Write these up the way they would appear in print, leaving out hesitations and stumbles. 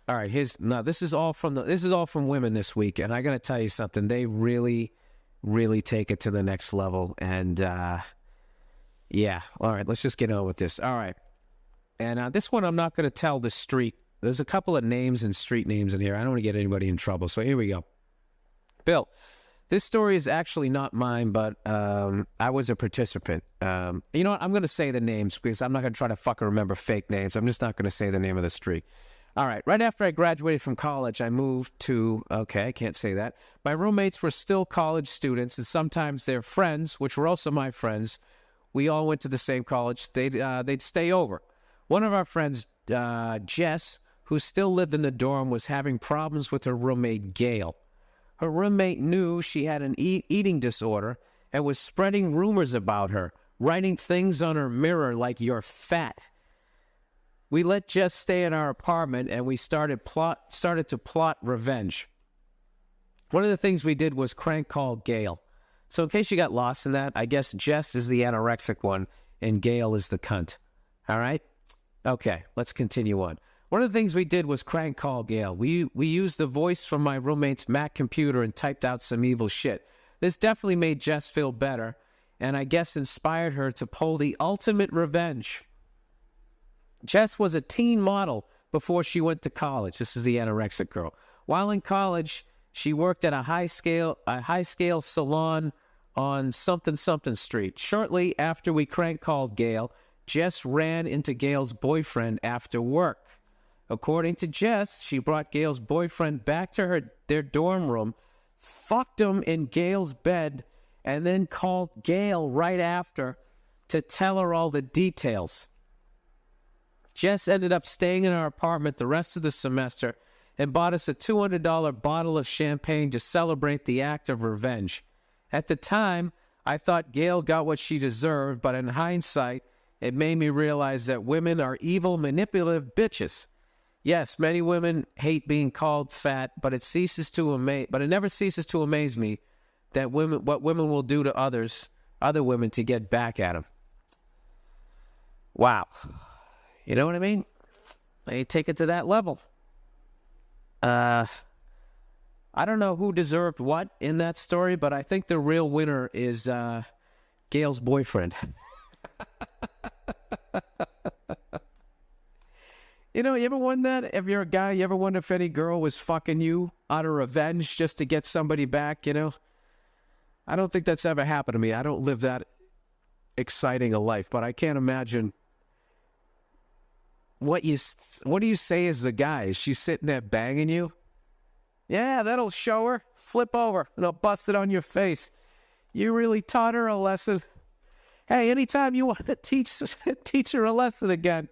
All right, this is all from women this week, and I got to tell you something. They really, really take it to the next level, and yeah. All right, let's just get on with this. All right, and this one I'm not going to tell the street. There's a couple of names and street names in here. I don't want to get anybody in trouble, so here we go. Bill, this story is actually not mine, but I was a participant. You know what? I'm going to say the names because I'm not going to try to fucking remember fake names. I'm just not going to say the name of the street. All right. Right after I graduated from college, I moved to, okay, I can't say that. My roommates were still college students, and sometimes their friends, which were also my friends, we all went to the same college. They'd stay over. One of our friends, Jess, who still lived in the dorm, was having problems with her roommate, Gail. Her roommate knew she had an eating disorder and was spreading rumors about her, writing things on her mirror like, "You're fat." We let Jess stay in our apartment, and we started to plot revenge. One of the things we did was crank call Gail. So in case you got lost in that, I guess Jess is the anorexic one, and Gail is the cunt. All right? Okay, let's continue on. One of the things we did was crank call Gail. We used the voice from my roommate's Mac computer and typed out some evil shit. This definitely made Jess feel better, and I guess inspired her to pull the ultimate revenge. Jess was a teen model before she went to college. This is the anorexic girl. While in college, she worked at a high-scale salon on something street. Shortly after we crank called Gail, Jess ran into Gail's boyfriend after work. According to Jess, she brought Gail's boyfriend back to their dorm room, fucked him in Gail's bed, and then called Gail right after to tell her all the details. Jess ended up staying in our apartment the rest of the semester and bought us a $200 bottle of champagne to celebrate the act of revenge. At the time, I thought Gail got what she deserved, but in hindsight, it made me realize that women are evil, manipulative bitches. Yes, many women hate being called fat, but it never ceases to amaze me that what women will do to other women to get back at them. Wow. You know what I mean? They take it to that level. I don't know who deserved what in that story, but I think the real winner is Gail's boyfriend. You know, you ever wonder that? If you're a guy, you ever wonder if any girl was fucking you out of revenge just to get somebody back, you know? I don't think that's ever happened to me. I don't live that exciting a life, but I can't imagine. What do you say as the guy? Is she sitting there banging you? Yeah, that'll show her. Flip over and I'll bust it on your face. You really taught her a lesson. Hey, anytime you want to teach her a lesson again,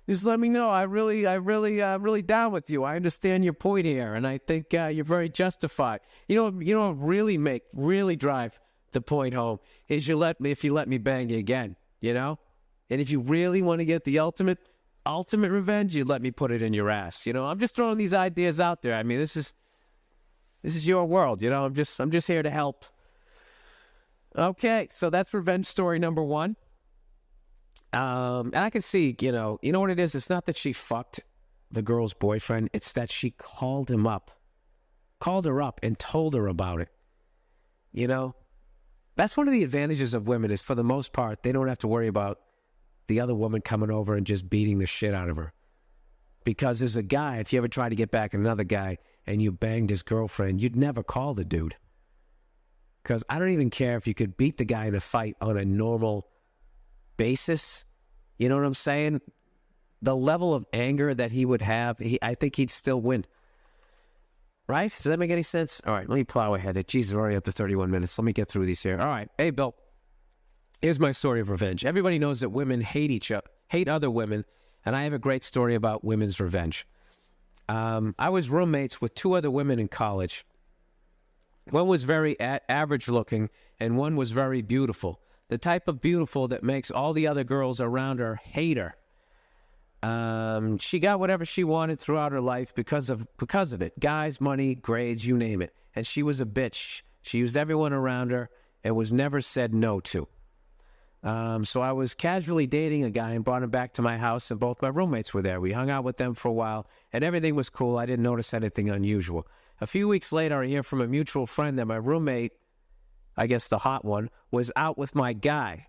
just let me know. I'm really down with you. I understand your point here, and I think you're very justified. You know, really drive the point home is if you let me bang you again. You know, and if you really want to get the ultimate revenge, you let me put it in your ass. You know, I'm just throwing these ideas out there. I mean, this is your world. You know, I'm just here to help. Okay, so that's revenge story number one. And I can see, you know what it is? It's not that she fucked the girl's boyfriend. It's that she called her up and told her about it. You know, that's one of the advantages of women is for the most part, they don't have to worry about the other woman coming over and just beating the shit out of her. Because as a guy, if you ever try to get back at another guy and you banged his girlfriend, you'd never call the dude. Because I don't even care if you could beat the guy in a fight on a normal basis. You know what I'm saying? The level of anger that he would have, I think he'd still win. Right? Does that make any sense? All right, let me plow ahead. Jesus, we're already up to 31 minutes. Let me get through these here. All right. Hey, Bill. Here's my story of revenge. Everybody knows that women hate other women, and I have a great story about women's revenge. I was roommates with two other women in college. One was very average looking, and one was very beautiful. The type of beautiful that makes all the other girls around her hate her. She got whatever she wanted throughout her life because of it. Guys, money, grades, you name it. And she was a bitch. She used everyone around her and was never said no to. So I was casually dating a guy and brought him back to my house, and both my roommates were there. We hung out with them for a while, and everything was cool. I didn't notice anything unusual. A few weeks later, I hear from a mutual friend that my roommate, I guess the hot one, was out with my guy.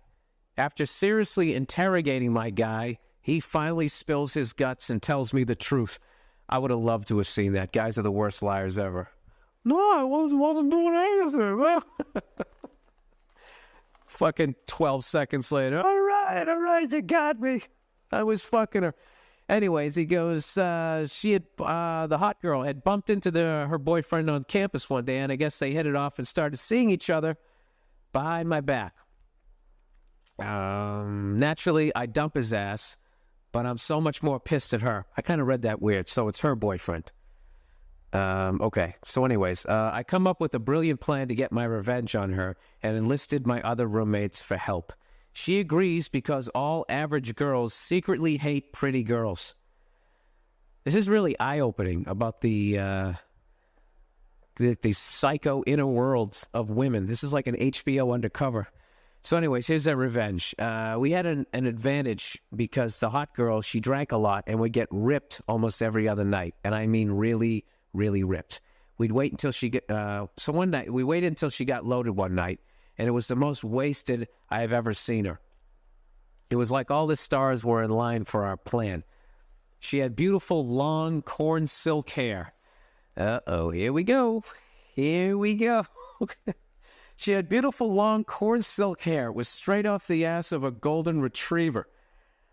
After seriously interrogating my guy, he finally spills his guts and tells me the truth. I would have loved to have seen that. Guys are the worst liars ever. No, I wasn't doing anything. Fucking 12 seconds later, all right, you got me. I was fucking her. Anyways, he goes, the hot girl had bumped into her boyfriend on campus one day, and I guess they hit it off and started seeing each other behind my back. Naturally, I dump his ass, but I'm so much more pissed at her. I kind of read that weird, so it's her boyfriend. Okay. So anyways, I come up with a brilliant plan to get my revenge on her and enlisted my other roommates for help. She agrees because all average girls secretly hate pretty girls. This is really eye-opening about the psycho inner worlds of women. This is like an HBO undercover. So anyways, here's their revenge. We had an advantage because the hot girl, she drank a lot and would get ripped almost every other night. And I mean really, really ripped. We'd wait until so one night, we waited until she got loaded one night, and it was the most wasted I have ever seen her. It was like all the stars were in line for our plan. She had beautiful, long, corn silk hair. Uh-oh, here we go. Here we go. She had beautiful, long, corn silk hair. It was straight off the ass of a golden retriever.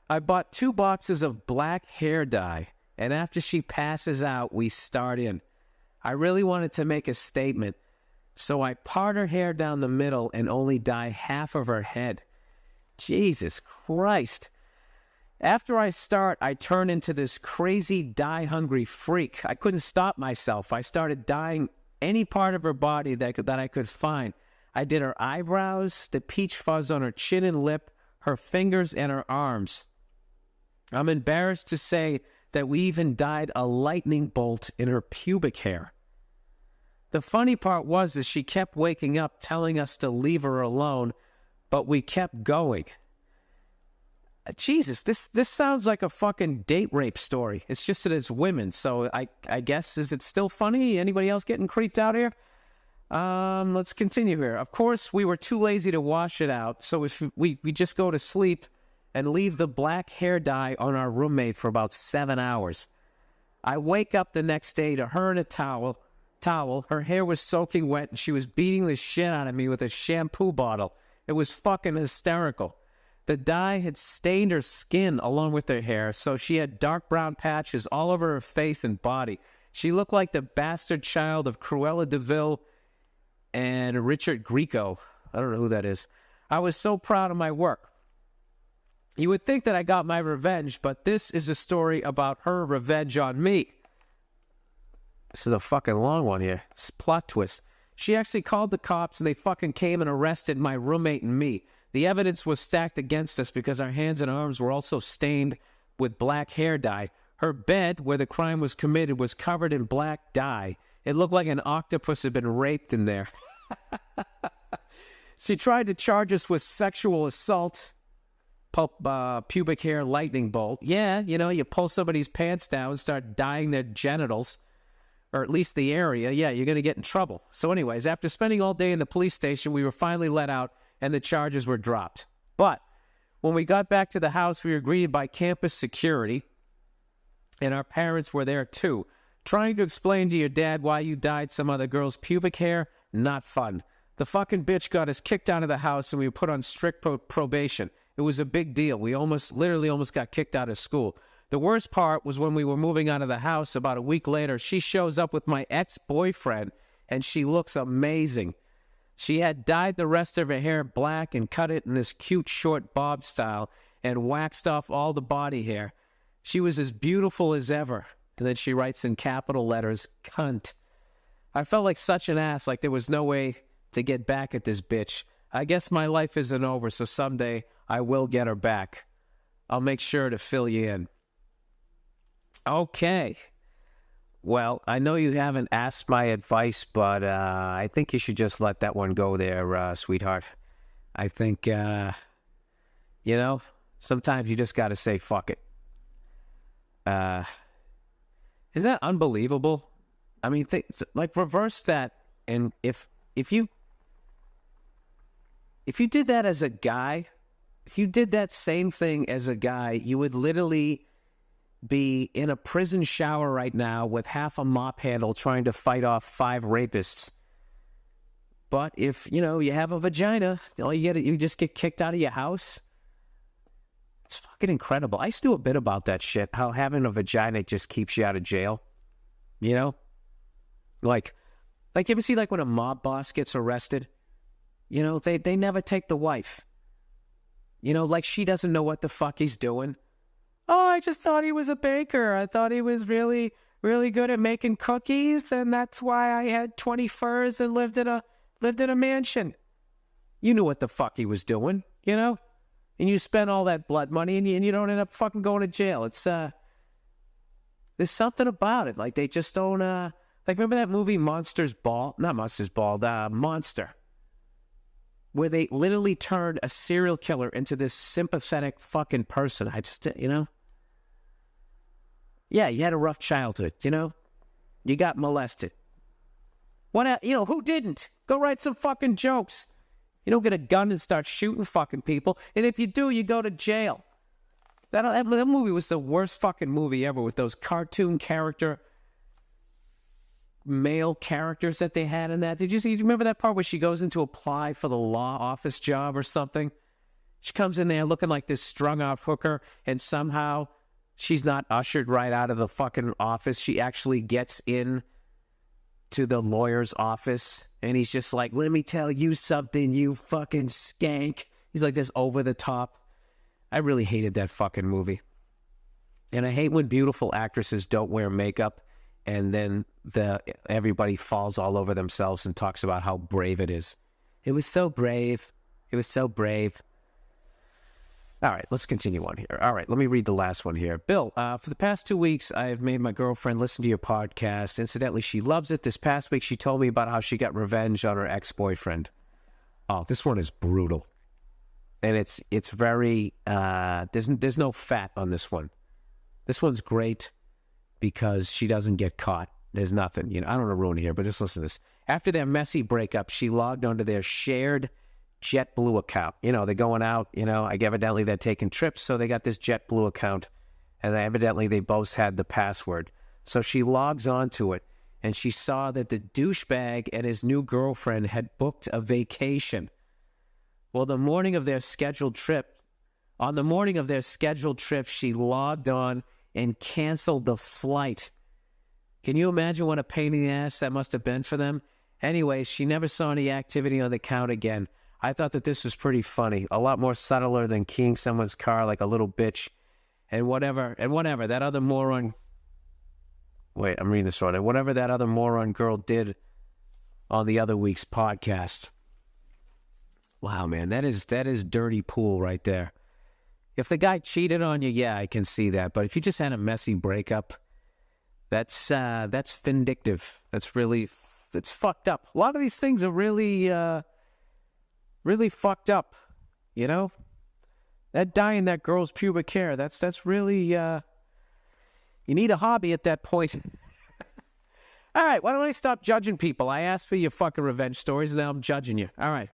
I bought 2 boxes of black hair dye, and after she passes out, we start in. I really wanted to make a statement, so I part her hair down the middle and only dye half of her head. Jesus Christ. After I start, I turn into this crazy dye-hungry freak. I couldn't stop myself. I started dyeing any part of her body that I could find. I did her eyebrows, the peach fuzz on her chin and lip, her fingers, and her arms. I'm embarrassed to say that we even dyed a lightning bolt in her pubic hair. The funny part was she kept waking up telling us to leave her alone, but we kept going. Jesus, this sounds like a fucking date rape story. It's just that it's women, so I guess, is it still funny? Anybody else getting creeped out here? Let's continue here. Of course, we were too lazy to wash it out, so if we just go to sleep and leave the black hair dye on our roommate for about 7 hours. I wake up the next day to her in a towel. Her hair was soaking wet, and she was beating the shit out of me with a shampoo bottle. It was fucking hysterical. The dye had stained her skin along with her hair, so she had dark brown patches all over her face and body. She looked like the bastard child of Cruella de Vil and Richard Grieco. I don't know who that is. I was so proud of my work. You would think that I got my revenge, but this is a story about her revenge on me. This is a fucking long one here. It's a plot twist. She actually called the cops, and they fucking came and arrested my roommate and me. The evidence was stacked against us because our hands and arms were also stained with black hair dye. Her bed, where the crime was committed, was covered in black dye. It looked like an octopus had been raped in there. She tried to charge us with sexual assault, pubic hair lightning bolt. Yeah, you pull somebody's pants down and start dyeing their genitals, or at least the area. Yeah, you're going to get in trouble. So anyways, after spending all day in the police station, we were finally let out, and the charges were dropped. But when we got back to the house, we were greeted by campus security, and our parents were there too. Trying to explain to your dad why you dyed some other girl's pubic hair, not fun. The fucking bitch got us kicked out of the house, and we were put on strict probation. It was a big deal. We literally almost got kicked out of school. The worst part was when we were moving out of the house about a week later, she shows up with my ex-boyfriend, and she looks amazing. She had dyed the rest of her hair black and cut it in this cute short bob style and waxed off all the body hair. She was as beautiful as ever. And then she writes in capital letters, cunt. I felt like such an ass, like there was no way to get back at this bitch. I guess my life isn't over, so someday I will get her back. I'll make sure to fill you in. Okay. Well, I know you haven't asked my advice, but I think you should just let that one go there, sweetheart. I think You know, sometimes you just got to say fuck it. Isn't that unbelievable? I mean, like reverse that, and if you did that as a guy, if you did that same thing as a guy, you would literally be in a prison shower right now with half a mop handle trying to fight off 5 rapists. But if, you know, you have a vagina, you just get kicked out of your house. It's fucking incredible. I used to do a bit about that shit, how having a vagina just keeps you out of jail. You know? Like you ever see like when a mob boss gets arrested? You know, they never take the wife. You know, like she doesn't know what the fuck he's doing. Oh, I just thought he was a baker. I thought he was really, really good at making cookies, and that's why I had 20 furs and lived in a mansion. You knew what the fuck he was doing, you know? And you spent all that blood money, and you don't end up fucking going to jail. It's there's something about it. Like they just don't like remember that movie Monster, where they literally turned a serial killer into this sympathetic fucking person. I just, you know? Yeah, you had a rough childhood, you know? You got molested. You know, who didn't? Go write some fucking jokes. You don't get a gun and start shooting fucking people. And if you do, you go to jail. That movie was the worst fucking movie ever with those cartoon male characters that they had in that. Did you remember that part where she goes in to apply for the law office job or something? She comes in there looking like this strung out hooker, and somehow she's not ushered right out of the fucking office. She actually gets in to the lawyer's office, and he's just like, let me tell you something, you fucking skank. He's like this over the top. I really hated that fucking movie. And I hate when beautiful actresses don't wear makeup and then everybody falls all over themselves and talks about how brave it is. It was so brave. It was so brave. All right, let's continue on here. All right, let me read the last one here. Bill, for the past 2 weeks, I've made my girlfriend listen to your podcast. Incidentally, she loves it. This past week, she told me about how she got revenge on her ex-boyfriend. Oh, this one is brutal. And it's very, there's no fat on this one. This one's great because she doesn't get caught. There's nothing, you know, I don't want to ruin it here, but just listen to this. After their messy breakup, she logged onto their shared JetBlue account. You know, they're going out, you know, evidently they're taking trips, so they got this JetBlue account, and evidently they both had the password. So she logs onto it, and she saw that the douchebag and his new girlfriend had booked a vacation. Well, on the morning of their scheduled trip, she logged on and canceled the flight. Can you imagine what a pain in the ass that must have been for them? Anyways, she never saw any activity on the account again. I thought that this was pretty funny, a lot more subtler than keying someone's car like a little bitch. And whatever that other moron... Wait, I'm reading this wrong. And whatever that other moron girl did on the other week's podcast. Wow, man, that is dirty pool right there. If the guy cheated on you, yeah, I can see that. But if you just had a messy breakup, that's vindictive. That's fucked up. A lot of these things are really fucked up, you know? That dyeing that girl's pubic hair, that's really, you need a hobby at that point. All right, why don't I stop judging people? I asked for your fucking revenge stories, and now I'm judging you. All right.